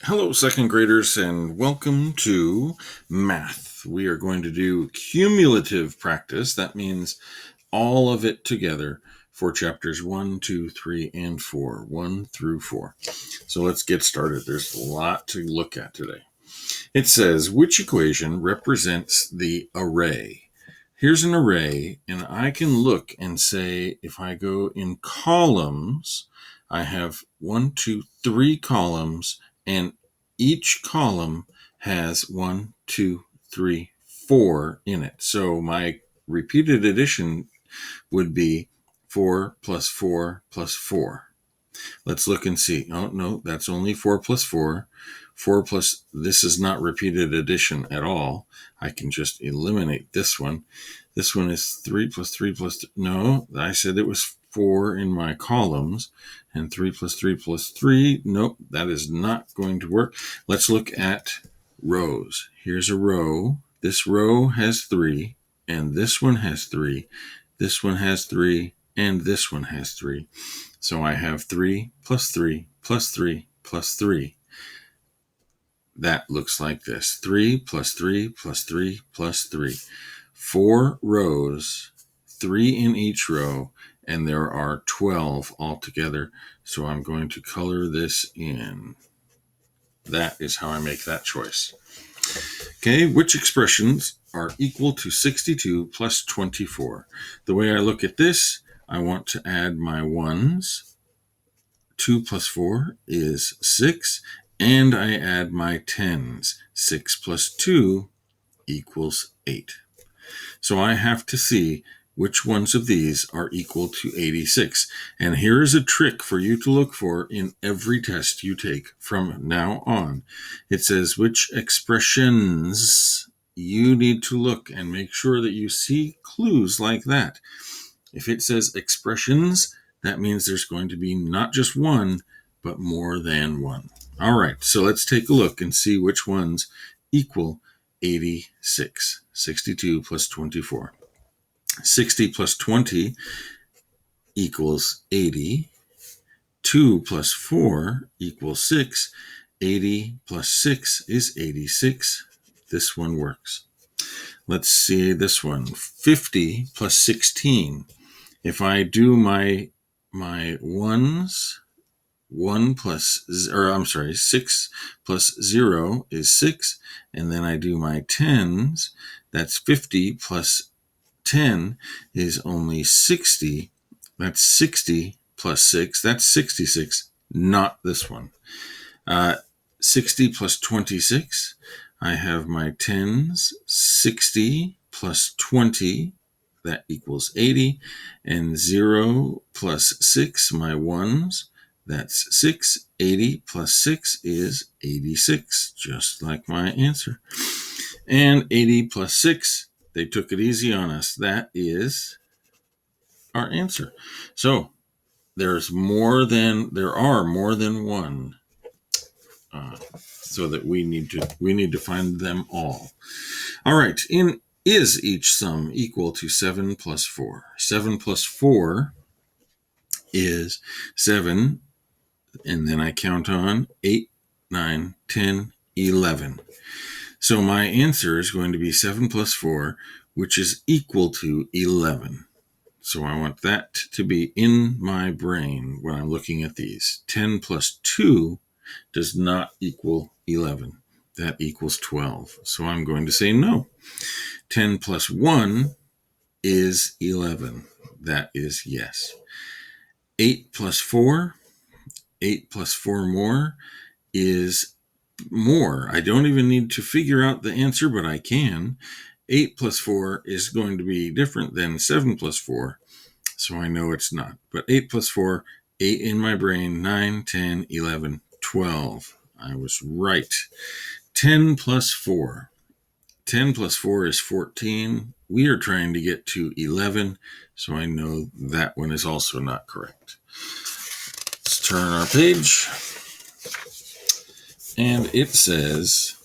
Hello, second graders, and welcome to math. We are going to do cumulative practice. That means all of it together for chapters 1, 2, 3, and 4, 1 through 4. So let's get started. There's a lot to look at today. It says, which equation represents the array? Here's an array, and I can look and say, if I go in columns, I have 1, 2, 3 columns, and each column has 1, 2, 3, 4 in it. So my repeated addition would be 4 plus 4 plus 4. Let's look and see. Oh, no, that's only 4 plus 4. 4 plus, this is not repeated addition at all. I can just eliminate this one. This one is 3 plus 3 plus, no, I said it was 4 in my columns, and 3 plus 3 plus 3. Nope, that is not going to work. Let's look at rows. Here's a row. This row has 3, and this one has 3. This one has 3, and this one has 3. So I have 3 plus 3 plus 3 plus 3. That looks like this. 3 plus 3 plus 3 plus 3. 4 rows, 3 in each row, and there are 12 altogether. So I'm going to color this in. That is how I make that choice. Okay, which expressions are equal to 62 plus 24? The way I look at this, I want to add my ones. 2 plus 4 is 6, and I add my tens. 6 plus 2 equals 8. So I have to see which ones of these are equal to 86. And here is a trick for you to look for in every test you take from now on. It says which expressions you need to look and make sure that you see clues like that. If it says expressions, that means there's going to be not just one, but more than one. All right, so let's take a look and see which ones equal 86. 62 plus 24. 60 plus 20 equals 80. 2 plus 4 equals 6. 80 plus 6 is 86. This one works. Let's see this one. 50 plus 16. If I do my ones, 6 plus 0 is 6, and then I do my tens, that's 50 plus 10 is only 60. That's 60 plus 6, that's 66, not this one. 60 plus 26, I have my tens, 60 plus 20, that equals 80, and 0 plus 6, my ones, that's 6. 80 plus 6 is 86, just like my answer. And 80 plus 6, they took it easy on us. That is our answer. So there are more than one, so that we need to find them all. All right. Is each sum equal to 7 plus 4? 7 plus 4 is 7, and then I count on 8, 9, 10, 11. So my answer is going to be 7 plus 4, which is equal to 11. So I want that to be in my brain when I'm looking at these. 10 plus 2 does not equal 11. That equals 12. So I'm going to say no. 10 plus 1 is 11. That is yes. 8 plus 4 more is more. I don't even need to figure out the answer, but I can. 8 plus 4 is going to be different than 7 plus 4, so I know it's not. But 8 plus 4, 8 in my brain, 9, 10, 11, 12. I was right. 10 plus 4. 10 plus 4 is 14. We are trying to get to 11, so I know that one is also not correct. Let's turn our page. And it says,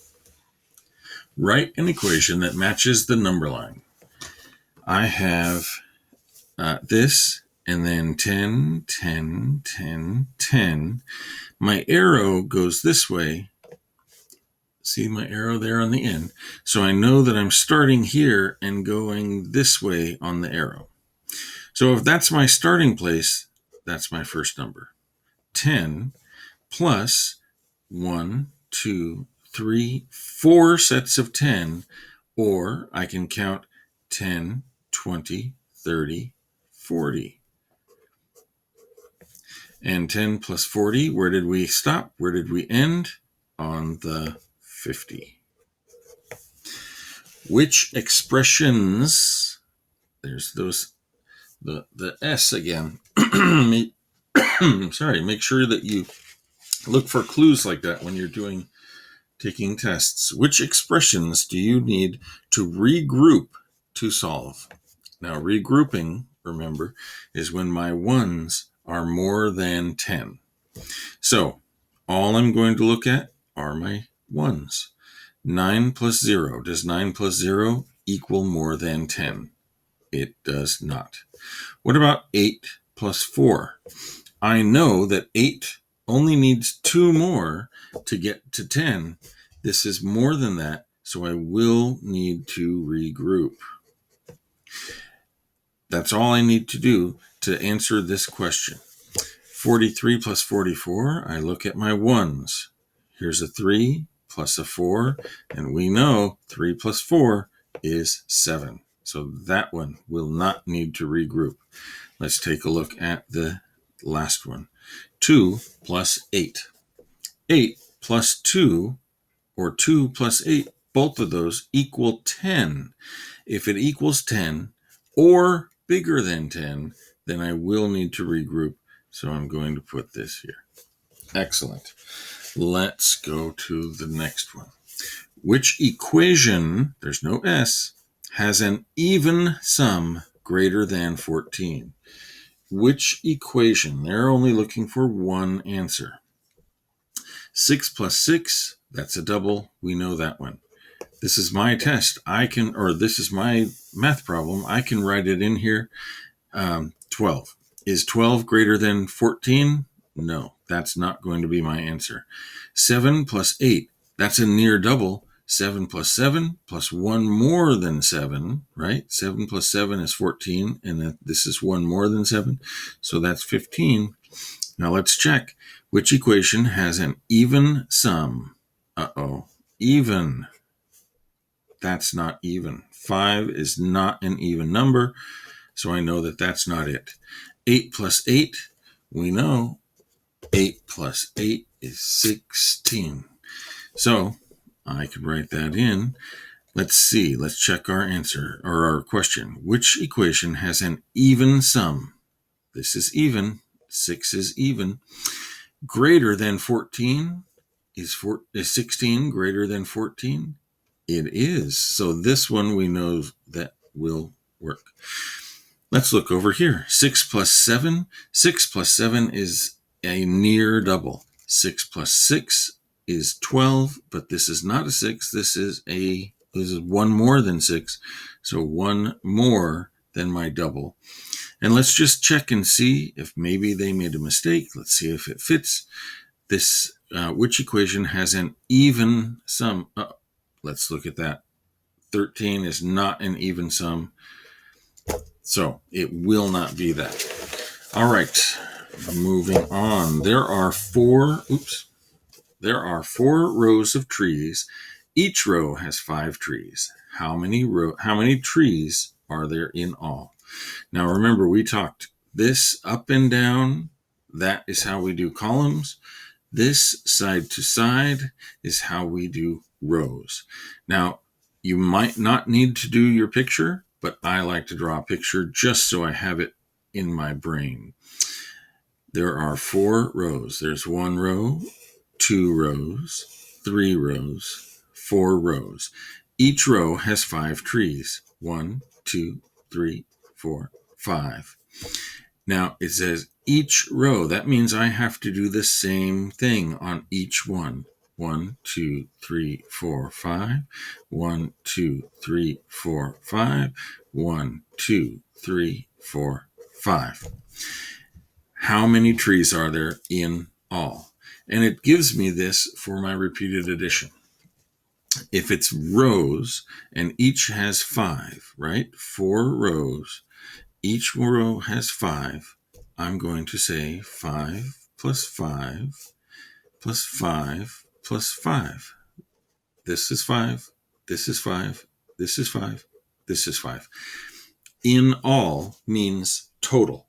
write an equation that matches the number line. I have this, and then 10, 10, 10, 10. My arrow goes this way, See my arrow there on the end? So I know that I'm starting here and going this way on the arrow. So if that's my starting place, that's my first number. 10 plus 1, 2, 3, 4 sets of 10, or I can count 10, 20, 30, 40. And 10 plus 40, where did we stop? Where did we end? On the 50. Which expressions, there's those, the S again. Sorry, make sure that you look for clues like that when you're taking tests. Which expressions do you need to regroup to solve? Now, regrouping, remember, is when my ones are more than 10. So, all I'm going to look at are my ones. 9 plus 0. Does 9 plus 0 equal more than 10? It does not. What about 8 plus 4? I know that 8 only needs 2 more to get to 10. This is more than that, so I will need to regroup. That's all I need to do to answer this question. 43 plus 44, I look at my ones. Here's a 3 plus a 4, and we know 3 plus 4 is 7. So that one will not need to regroup. Let's take a look at the last one. 2 plus 8. 8 plus 2, or 2 plus 8, both of those equal 10. If it equals 10 or bigger than 10, then I will need to regroup. So I'm going to put this here. Excellent. Let's go to the next one. Which equation, there's no S, has an even sum greater than 14? Which equation? They're only looking for one answer. 6 plus 6, that's a double. We know that one. This is my test. This is my math problem. I can write it in here. 12. Is 12 greater than 14? No, that's not going to be my answer. 7 plus 8, that's a near double. 7 plus 7 plus 1 more than 7, right? 7 plus 7 is 14, and this is 1 more than 7, so that's 15. Now let's check. Which equation has an even sum? Even. That's not even. 5 is not an even number, so I know that that's not it. 8 plus 8, we know 8 plus 8 is 16. So I could write that in. Let's see. Let's check our answer, or our question. Which equation has an even sum? This is even. 6 is even. Greater than 14? Is 16 greater than 14? It is. So this one we know that will work. Let's look over here. 6 plus 7. 6 plus 7 is a near double. 6 plus 6 is 12, but this is not a 6. This is 1 more than 6. So 1 more than my double. And let's just check and see if maybe they made a mistake. Let's see if it fits. This which equation has an even sum? Let's look at that. 13 is not an even sum. So it will not be that. All right, moving on. There are four rows of trees. Each row has 5 trees. How many trees are there in all? Now remember, we talked this up and down. That is how we do columns. This side to side is how we do rows. Now, you might not need to do your picture, but I like to draw a picture just so I have it in my brain. There are 4 rows. There's 1 row, 2 rows, 3 rows, 4 rows. Each row has 5 trees. 1, 2, 3, 4, 5. Now it says each row. That means I have to do the same thing on each one. 1, 2, 3, 4, 5. 1, 2, 3, 4, 5. 1, 2, 3, 4, 5. How many trees are there in all? And it gives me this for my repeated addition. If it's rows and each has 5, right? 4 rows, each row has 5. I'm going to say 5 plus 5 plus 5 plus 5. This is 5. This is 5. This is 5. This is 5. In all means total.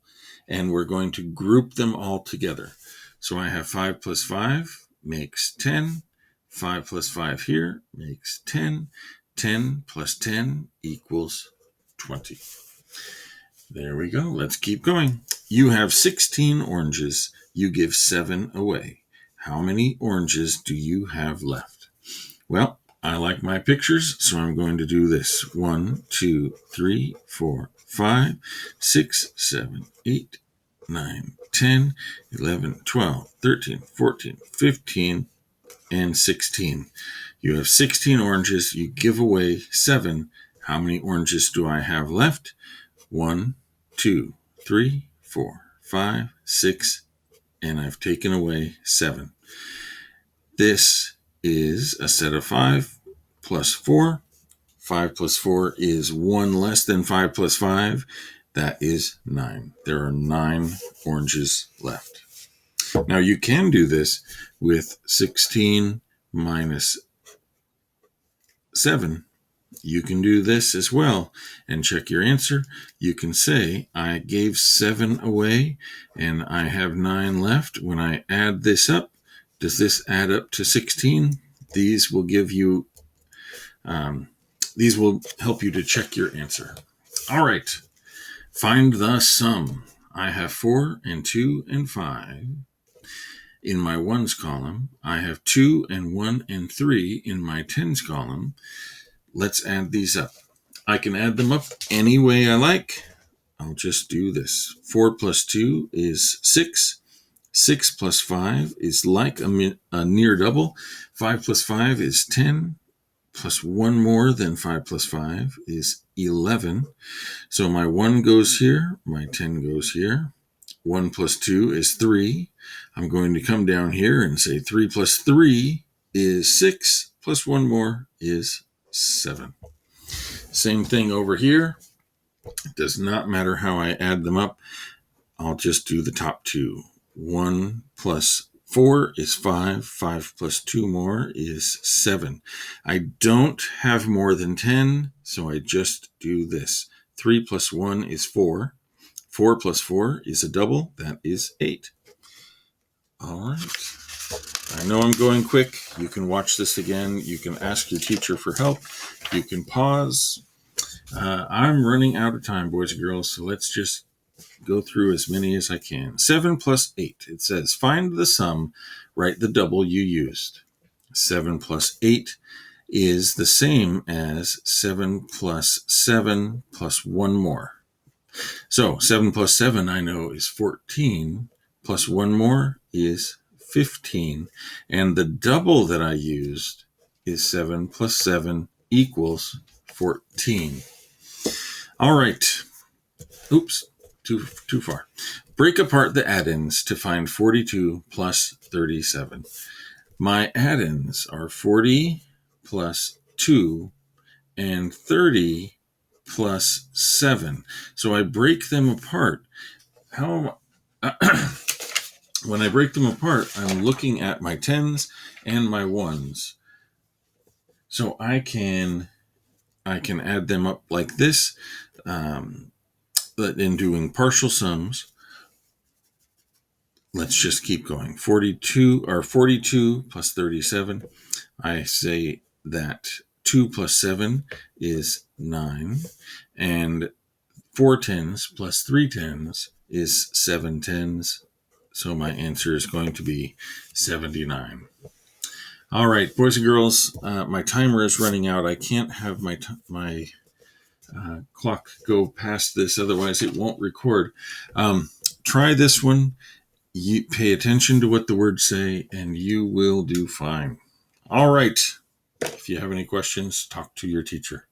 And we're going to group them all together. So I have 5 plus 5 makes 10. 5 plus 5 here makes 10. 10 plus 10 equals 20. There we go. Let's keep going. You have 16 oranges. You give 7 away. How many oranges do you have left? Well, I like my pictures, so I'm going to do this. 1, 2, 3, 4, 5, 6, 7, 8, 9, 10, 11, 12, 13, 14, 15, and 16. You have 16 oranges. You give away 7. How many oranges do I have left? 1, 2, 3, 4, 5, 6, and I've taken away 7. This is a set of 5 plus 4. 5 plus 4 is 1 less than 5 plus 5. That is 9. There are 9 oranges left. Now you can do this with 16 minus 7. You can do this as well and check your answer. You can say, I gave 7 away and I have 9 left. When I add this up, does this add up to 16? These will give you, these will help you to check your answer. All right, find the sum. I have 4 and 2 and 5 in my ones column. I have 2 and 1 and 3 in my tens column. Let's add these up. I can add them up any way I like. I'll just do this. 4 plus 2 is 6. 6 plus 5 is like a near double. 5 plus 5 is 10. Plus 1 more than 5 plus 5 is 11. So my 1 goes here. My 10 goes here. 1 plus 2 is 3. I'm going to come down here and say 3 plus 3 is 6. Plus 1 more is 7. Same thing over here. It does not matter how I add them up. I'll just do the top 2. 1 plus 4 is 5. 5 plus 2 more is 7. I don't have more than 10, so I just do this. 3 plus 1 is 4. 4 plus 4 is a double. That is 8. All right. I know I'm going quick. You can watch this again. You can ask your teacher for help. You can pause. I'm running out of time, boys and girls, so let's just go through as many as I can. 7 plus 8. It says, find the sum, write the double you used. 7 plus 8 is the same as 7 plus 7 plus 1 more. So 7 plus 7 I know is 14, plus 1 more is 15. And the double that I used is 7 plus 7 equals 14. All right. Oops, too far. Break apart the add-ins to find 42 plus 37. My add-ins are 40 plus 2 and 30 plus 7. So I break them apart. When I break them apart, I'm looking at my tens and my ones. So I can add them up like this. But in doing partial sums, let's just keep going. 42 plus 37. I say that 2 plus 7 is 9. And 4 tens plus 3 tens is 7 tens. So my answer is going to be 79. All right, boys and girls, my timer is running out. I can't have my clock go past this, otherwise it won't record. Try this one. You pay attention to what the words say, and you will do fine. All right. If you have any questions, talk to your teacher.